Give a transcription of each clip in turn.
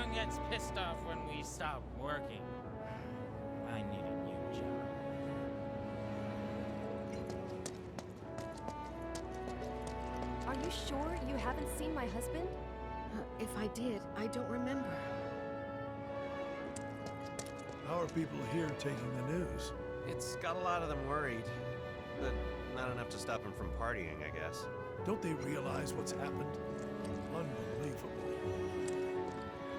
Everyone gets pissed off when we stop working. I need a new job. Are you sure you haven't seen my husband? If I did, I don't remember. How are people here taking the news? It's got a lot of them worried, but not enough to stop them from partying, I guess. Don't they realize what's happened? Unbelievable.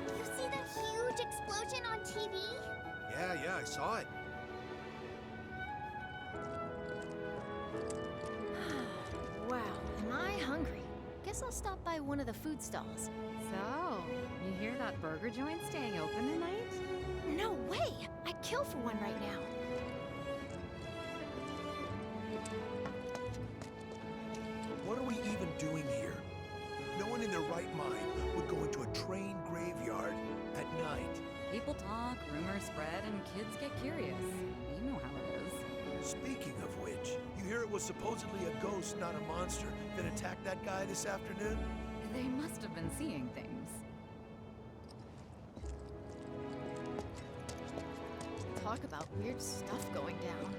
You see the huge explosion on TV? Yeah, I saw it. Wow, am I hungry? Guess I'll stop by one of the food stalls. So, you hear that burger joint staying open tonight? No way! I'd kill for one right now. What are we even doing here? No one in their right mind would go into a train graveyard at night. People talk, rumors spread, and kids get curious. You know how it is. Speaking of which, you hear it was supposedly a ghost, not a monster, that attacked that guy this afternoon? They must have been seeing things. Talk about weird stuff going down.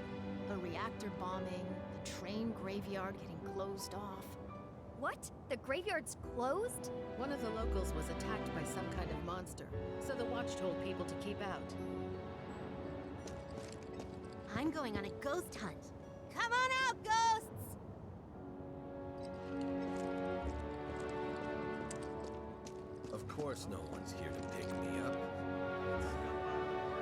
A reactor bombing, the train graveyard getting closed off. What? The graveyard's closed? One of the locals was attacked by some kind of monster, so the watch told people to keep out. I'm going on a ghost hunt. Come on out, ghosts! Of course no one's here to pick me up.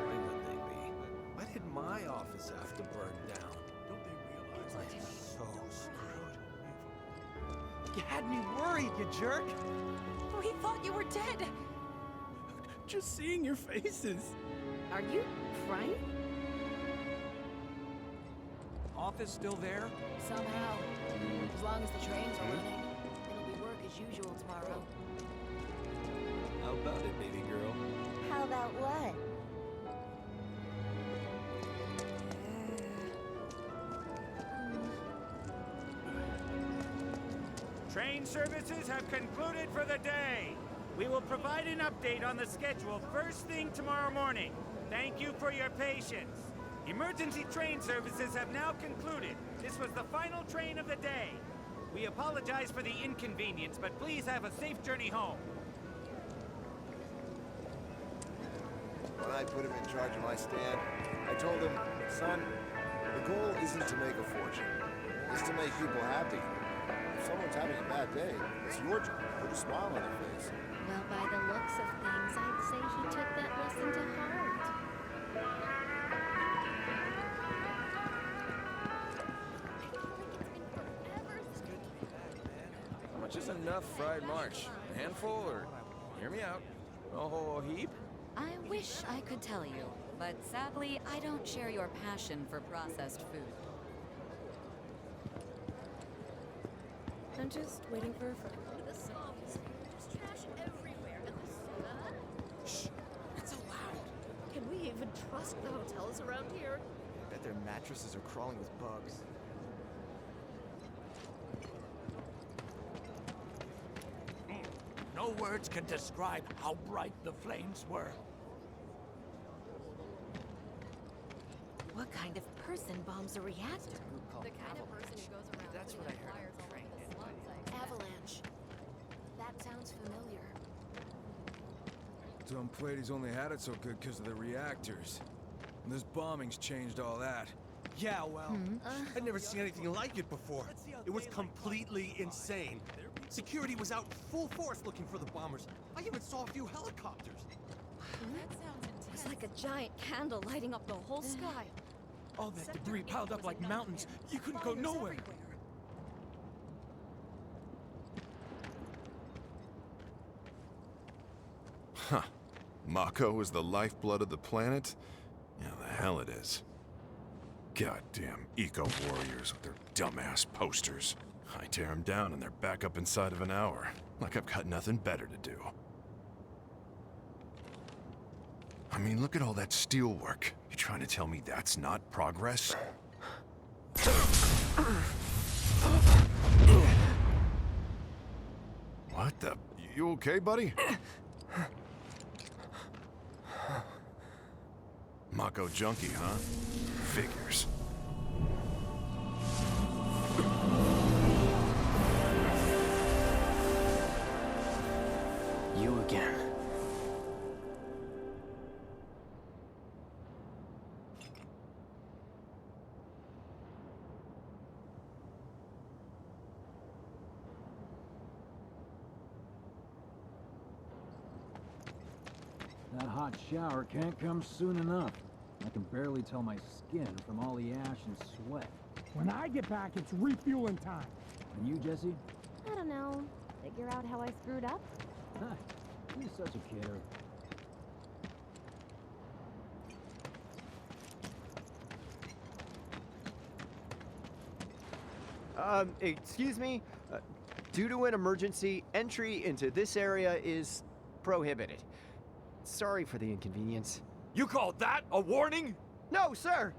Why would they be? Why did my office have to burn down? Don't they realize It's so screwed. You had me worried, you jerk! We thought you were dead! Just seeing your faces. Are you crying? Office still there? Somehow. As long as the trains are running, it'll be work as usual tomorrow. How about it, baby girl? How about what? Train services have concluded for the day. We will provide an update on the schedule first thing tomorrow morning. Thank you for your patience. Emergency train services have now concluded. This was the final train of the day. We apologize for the inconvenience, but please have a safe journey home. When I put him in charge of my stand, I told him, son, the goal isn't to make a fortune. It's to make people happy. If someone's having a bad day, it's your job to put a smile on their face. Well, by the looks of things, I'd say he took that lesson to heart. How much is enough fried march? A handful or... Hear me out. A whole heap? I wish I could tell you, but sadly, I don't share your passion for processed food. I'm just waiting for a friend. There's trash everywhere, and the Shh! It's so loud. Can we even trust the hotels around here? I bet their mattresses are crawling with bugs. No words can describe how bright the flames were. What kind of person bombs a reactor? The kind of person who goes around That's putting what I out heard. fires all over the slums, I guess. Avalanche. That sounds familiar. Tom Plady's only had it so good because of the reactors. And this bombing's changed all that. Yeah, well, I'd never seen anything like it before. It was completely insane. Security was out full force looking for the bombers. I even saw a few helicopters. That sounds intense. It's like a giant candle lighting up the whole sky. All that debris piled up like mountains. You couldn't go nowhere. Huh. Mako is the lifeblood of the planet? Yeah, the hell it is. Goddamn eco-warriors with their dumbass posters. I tear them down and they're back up inside of an hour. Like I've got nothing better to do. I mean, look at all that steel work. You trying to tell me that's not progress? What the... You okay, buddy? Mako junkie, huh? Figures. You again. That hot shower can't come soon enough. I can barely tell my skin from all the ash and sweat. When I get back, it's refueling time. And you, Jesse? I don't know. Figure out how I screwed up? Huh. You're such a kidder. Excuse me? Due to an emergency, entry into this area is prohibited. Sorry for the inconvenience. You call that a warning? No, sir!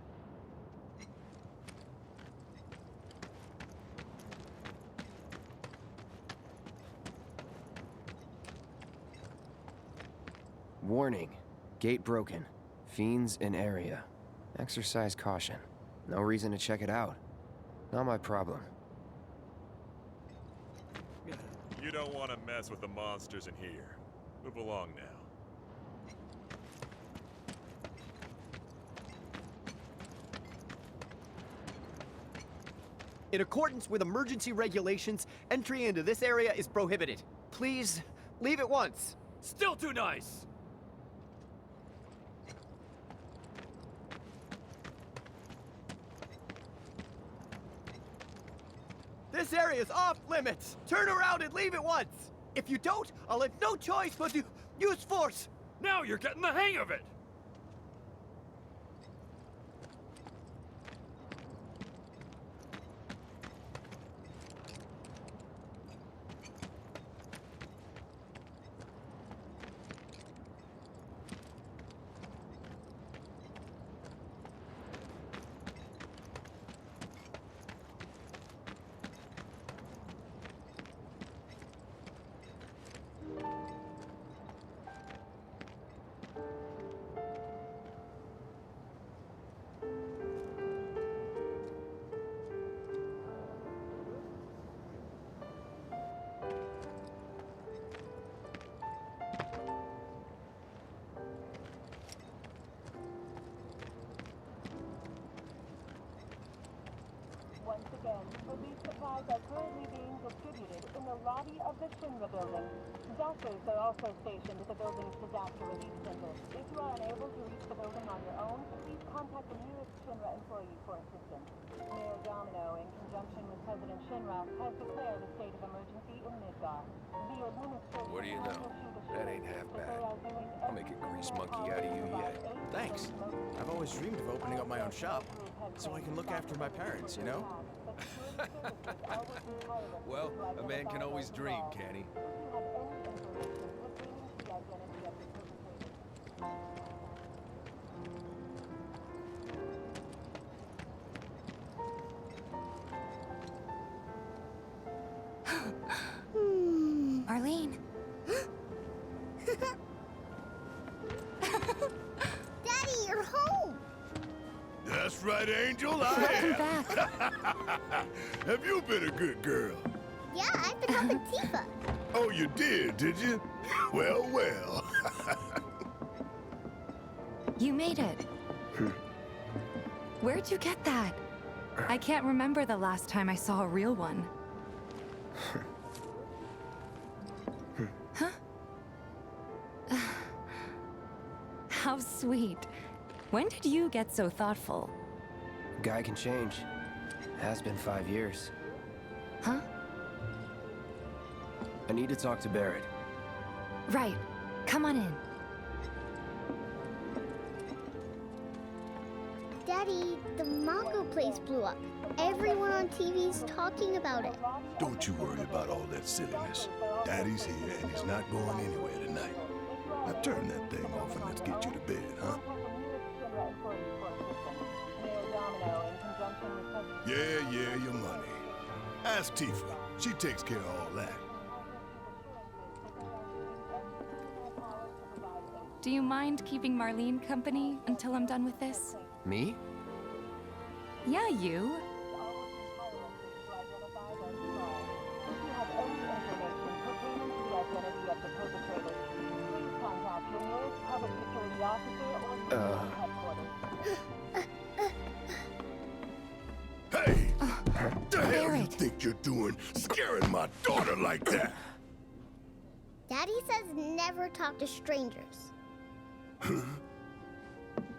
Warning. Gate broken. Fiends in area. Exercise caution. No reason to check it out. Not my problem. You don't want to mess with the monsters in here. Move along now. In accordance with emergency regulations, entry into this area is prohibited. Please, leave at once. Still too nice! This area is off limits! Turn around and leave at once! If you don't, I'll have no choice but to use force! Now you're getting the hang of it! Once again, police supplies are currently being distributed in the lobby of the Shinra building. Doctors are also stationed at the building's disaster relief center. If you are unable to reach the building on your own, please contact the nearest Shinra employee for assistance. Mayor Domino, in conjunction with President Shinra, has declared a state of emergency in Midgar. The administration... What do you know? That ain't half bad. I'll make a grease monkey out of you yet. Thanks. I've always dreamed of opening up my own shop, so I can look after my parents, you know? Well, a man can always dream, can't he? Arlene. Daddy, you're home! That's right, Angel, I am. Have you been a good girl? Yeah, I've been helping Tifa. Oh, you did you? Well, well. You made it. Where'd you get that? I can't remember the last time I saw a real one. Huh? How sweet. When did you get so thoughtful? A guy can change. Has been 5 years. Huh? I need to talk to Barrett. Right. Come on in. Daddy, the Mako place blew up. Everyone on TV's talking about it. Don't you worry about all that silliness. Daddy's here and he's not going anywhere tonight. Now turn that thing off and let's get you to bed, huh? Yeah, your money. Ask Tifa. She takes care of all that. Do you mind keeping Marlene company until I'm done with this? Me? Yeah, you. Hey! What the hell you think you're doing, scaring my daughter like that? Daddy says never talk to strangers.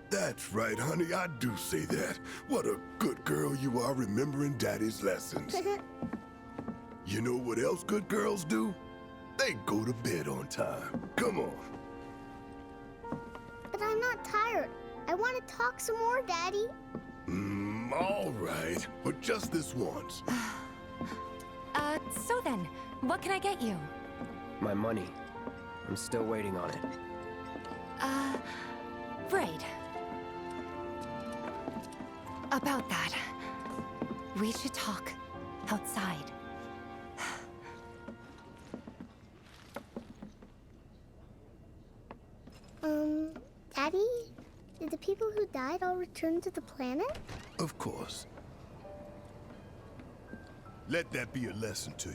That's right, honey, I do say that. What a good girl you are remembering Daddy's lessons. You know what else good girls do? They go to bed on time. Come on. But I'm not tired. I want to talk some more, Daddy. All right, but just this once. So then, what can I get you? My money. I'm still waiting on it. Right. About that, we should talk outside. Daddy? Did the people who died all return to the planet? Of course. Let that be a lesson to you.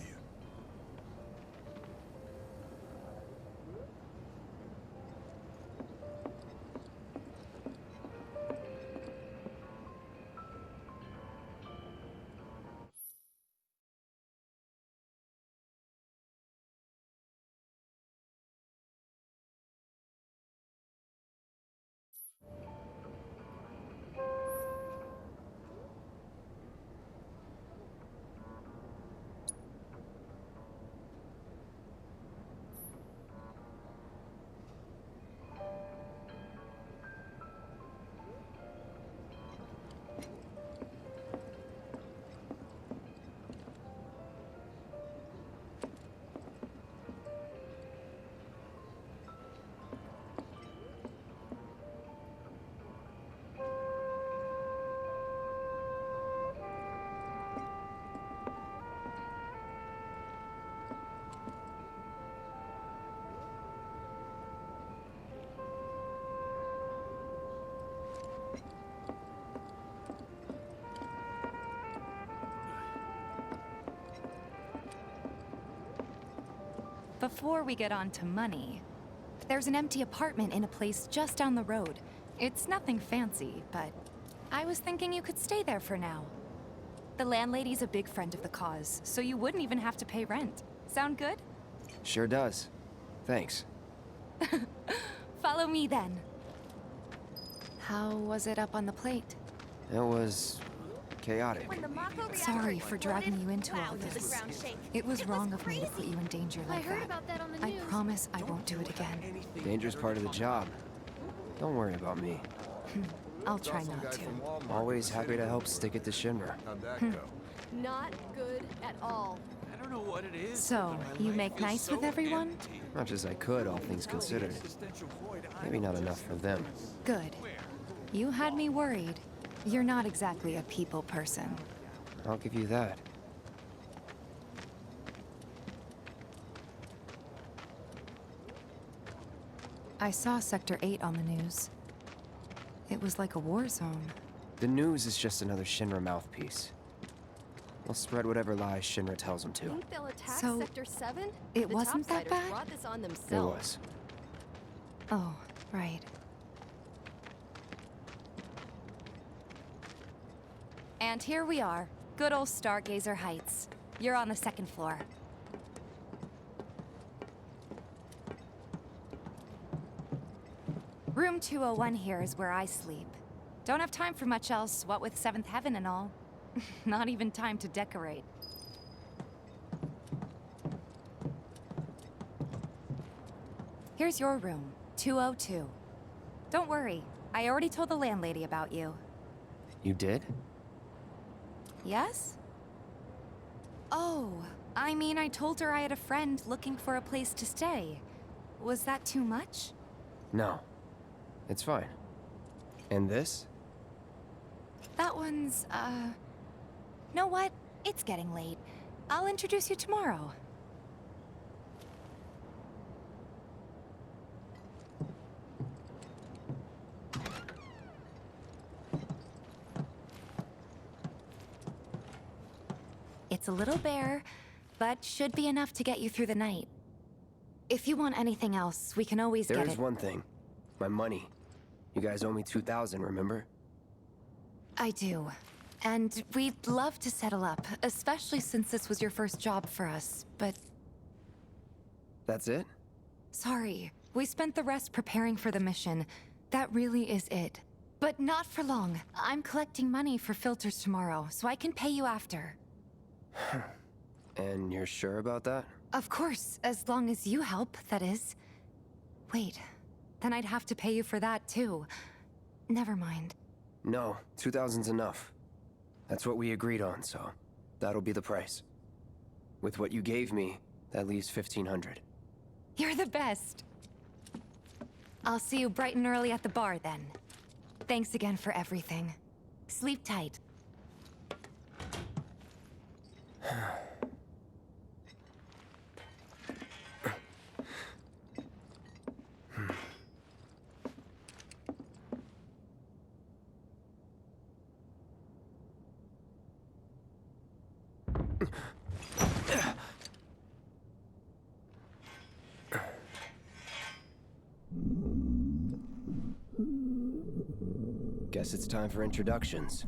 Before we get on to money, there's an empty apartment in a place just down the road. It's nothing fancy, but I was thinking you could stay there for now. The landlady's a big friend of the cause, so you wouldn't even have to pay rent. Sound good? Sure does. Thanks. Follow me then. How was it up on the plate? It was chaotic. Sorry for dragging you into all this. It was wrong of me to put you in danger like that. I promise I won't do it again. Danger's part of the job. Don't worry about me. I'll try not to. Always happy to help stick it to Shinra. Not good at all. I don't know what it is. So, you make nice with everyone? Much as I could, all things considered. Maybe not enough for them. Good. You had me worried. You're not exactly a people person. I'll give you that. I saw Sector 8 on the news. It was like a war zone. The news is just another Shinra mouthpiece. They'll spread whatever lies Shinra tells them to. Think they'll attack So, Sector 7? it The wasn't that Topsiders bad? brought this on It themselves. was. Oh, right. And here we are. Good old Stargazer Heights. You're on the second floor. Room 201 here is where I sleep. Don't have time for much else, what with 7th Heaven and all. Not even time to decorate. Here's your room, 202. Don't worry, I already told the landlady about you. You did? Yes? Oh, I mean, I told her I had a friend looking for a place to stay. Was that too much? No. It's fine. And this? That one's, know what? It's getting late. I'll introduce you tomorrow. It's a little bare, but should be enough to get you through the night. If you want anything else, we can always get it. There is one thing. My money. You guys owe me 2,000, remember? I do. And we'd love to settle up, especially since this was your first job for us, but... That's it? Sorry. We spent the rest preparing for the mission. That really is it. But not for long. I'm collecting money for filters tomorrow, so I can pay you after. And you're sure about that? Of course, as long as you help, that is. Wait, then I'd have to pay you for that too. Never mind. No, 2,000's enough. That's what we agreed on, so that'll be the price. With what you gave me, that leaves 1,500. You're the best. I'll see you bright and early at the bar then. Thanks again for everything. Sleep tight. Guess it's time for introductions.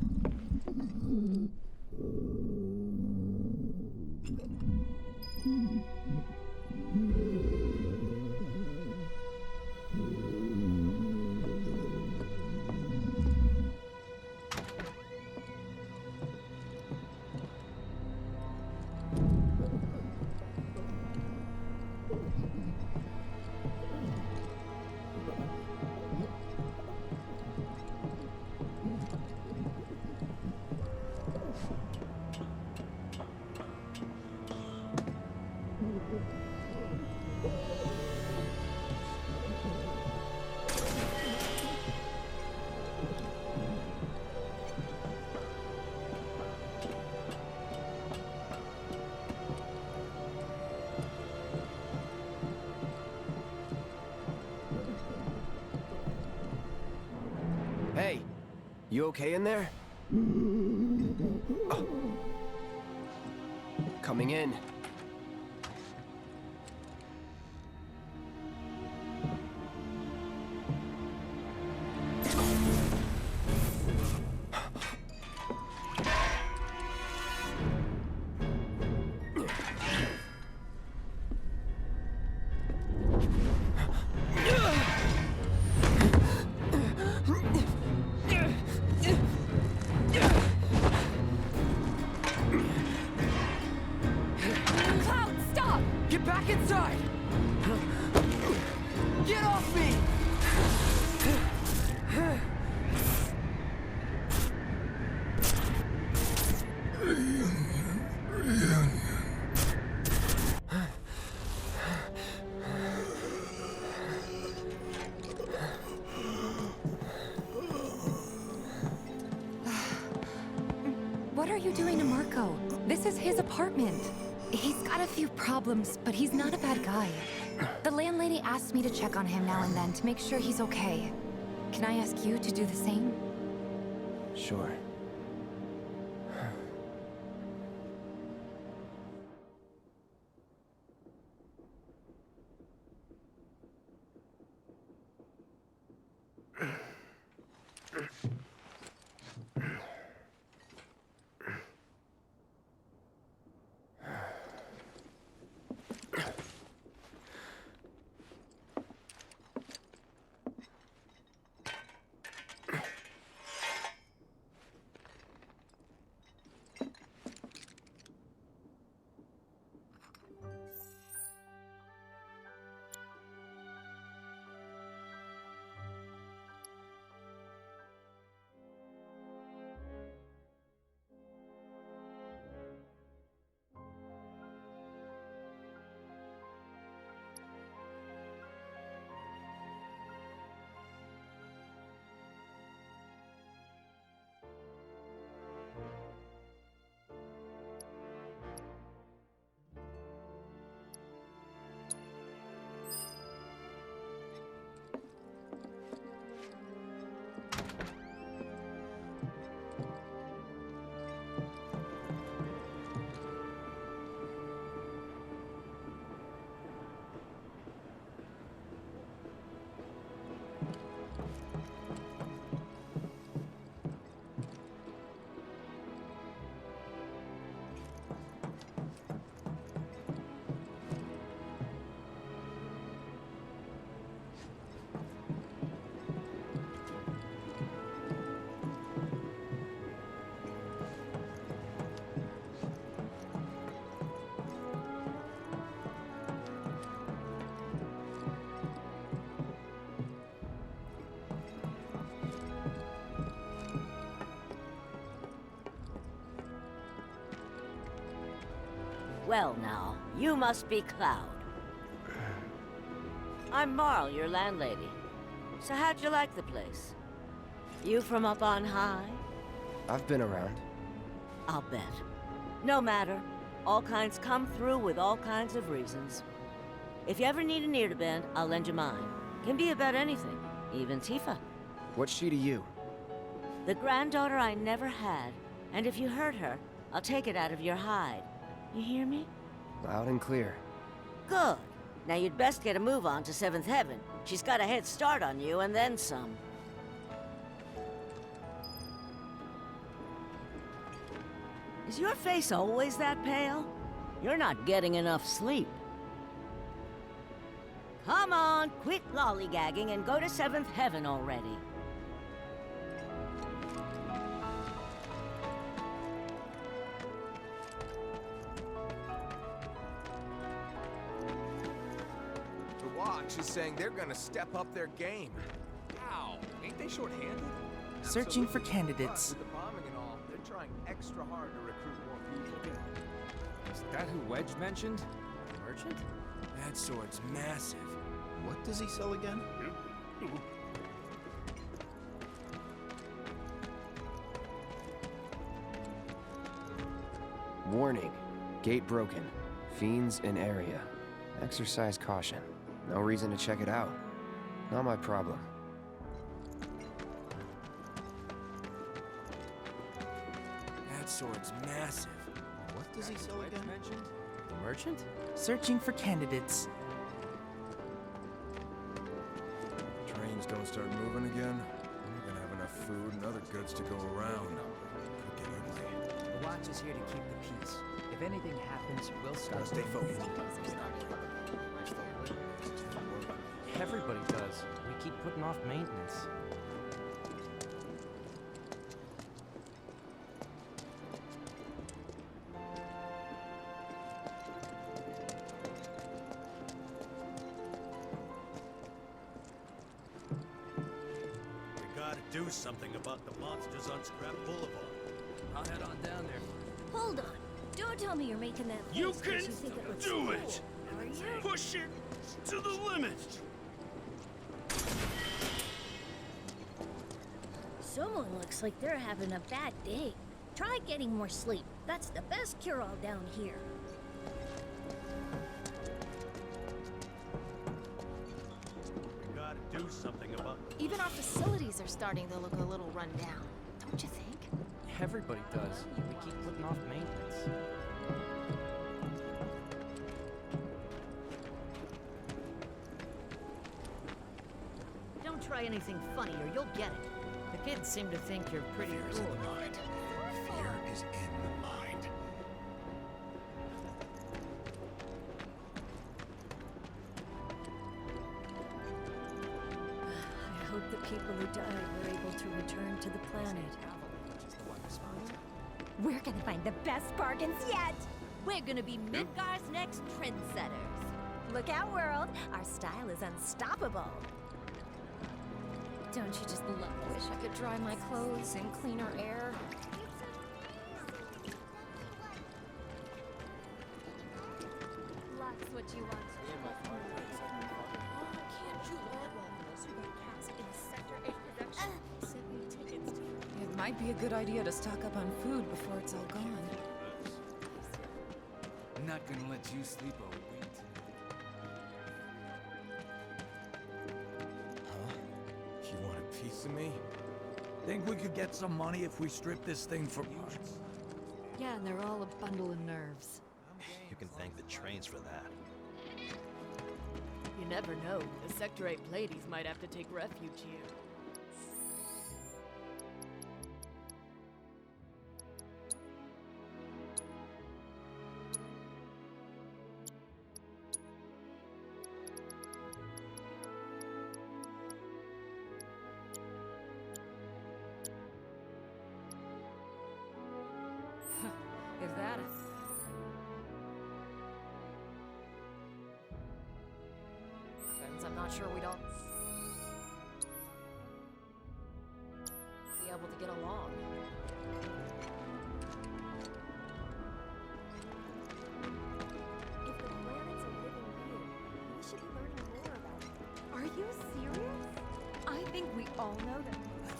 Hey, you okay in there? Oh. Coming in. What are you doing to Marco? This is his apartment. He's got a few problems, but he's not a bad guy. The landlady asked me to check on him now and then to make sure he's okay. Can I ask you to do the same? Sure. Well now, you must be Cloud. I'm Marl, your landlady. So how'd you like the place? You from up on high? I've been around. I'll bet. No matter. All kinds come through with all kinds of reasons. If you ever need an ear to bend, I'll lend you mine. Can be about anything, even Tifa. What's she to you? The granddaughter I never had, and if you hurt her, I'll take it out of your hide. You hear me? Loud and clear. Good. Now you'd best get a move on to 7th Heaven. She's got a head start on you, and then some. Is your face always that pale? You're not getting enough sleep. Come on, quit lollygagging and go to 7th Heaven already. The Watch is saying they're gonna step up their game. Ow! Ain't they short-handed? Searching for candidates. With the bombing and all, they're trying extra hard to recruit more people. Is that who Wedge mentioned? The merchant? That sword's massive. What does he sell again? Warning. Gate broken. Fiends in area. Exercise caution. No reason to check it out. Not my problem. That sword's massive. What does he sell again? Mentioned? The merchant? Searching for candidates. Trains don't start moving again. We're gonna have enough food and other goods to go around. Could get ugly. The Watch is here to keep the peace. If anything happens, we'll start. Stay focused. Everybody does. We keep putting off maintenance. We gotta do something about the monsters on Scrap Boulevard. I'll head on down there. Hold on. Don't tell me you're making that face You 'cause can you think it looks do cool, it! are you? Push it to the limit! Someone looks like they're having a bad day. Try getting more sleep. That's the best cure-all down here. We gotta do something about Even our facilities are starting to look a little run down, don't you think? Everybody does. We keep putting off maintenance. Don't try anything funny or you'll get it. The kids seem to think you're pretty Fear's cool. in the mind. Fear is in the mind. I hope the people who died were able to return to the planet. We're gonna find the best bargains yet! We're gonna be Midgar's next trendsetters. Look out, world! Our style is unstoppable. Don't you just love I wish I could dry my clothes in cleaner air. Lots what you want. It might be a good idea to stock up on food before it's all gone. I'm not gonna let you sleep a wink. You want a piece of me? Think we could get some money if we strip this thing for parts? Yeah, and they're all a bundle of nerves. You can thank the trains for that. You never know. The Sector 8 Pleiades might have to take refuge here. Is that it? I'm not sure we'd all be able to get along.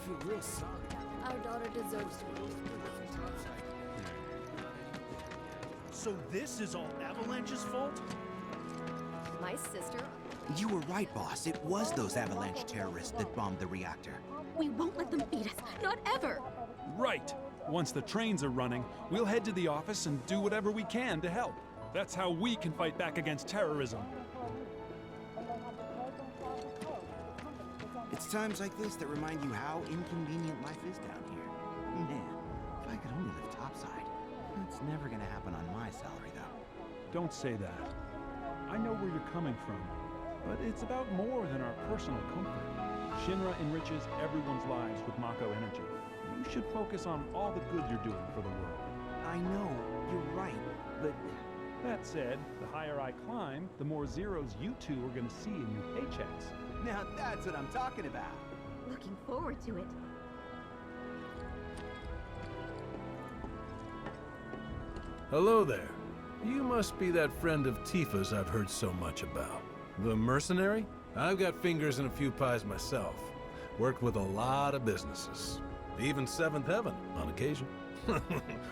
feel real sorry. Our daughter deserves to be. So this is all Avalanche's fault? My sister. You were right, boss. It was those Avalanche terrorists that bombed the reactor. We won't let them beat us. Not ever. Right. Once the trains are running, we'll head to the office and do whatever we can to help. That's how we can fight back against terrorism. It's times like this that remind you how inconvenient life is down here. Man, if I could only live topside. That's never gonna happen on my salary, though. Don't say that. I know where you're coming from, but it's about more than our personal comfort. Shinra enriches everyone's lives with Mako energy. You should focus on all the good you're doing for the world. I know, you're right, but... That said, the higher I climb, the more zeros you two are gonna see in your paychecks. Now that's what I'm talking about. Looking forward to it. Hello there. You must be that friend of Tifa's I've heard so much about. The mercenary? I've got fingers in a few pies myself. Worked with a lot of businesses. Even Seventh Heaven, on occasion.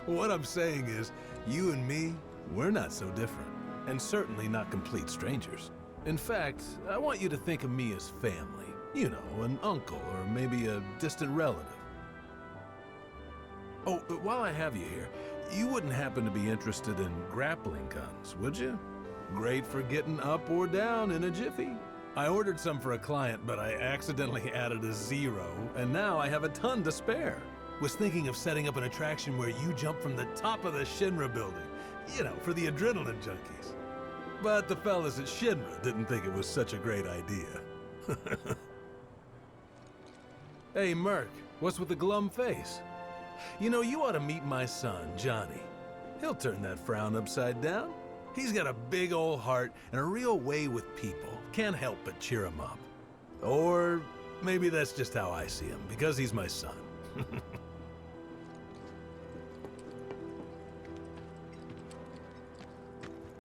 What I'm saying is, you and me, we're not so different. And certainly not complete strangers. In fact, I want you to think of me as family. You know, an uncle or maybe a distant relative. Oh, but while I have you here, you wouldn't happen to be interested in grappling guns, would you? Great for getting up or down in a jiffy. I ordered some for a client, but I accidentally added a 0, and now I have a ton to spare. Was thinking of setting up an attraction where you jump from the top of the Shinra building. You know, for the adrenaline junkies. But the fellas at Shinra didn't think it was such a great idea. Hey, Merc, what's with the glum face? You know, you ought to meet my son, Johnny. He'll turn that frown upside down. He's got a big old heart and a real way with people. Can't help but cheer him up. Or maybe that's just how I see him, because he's my son.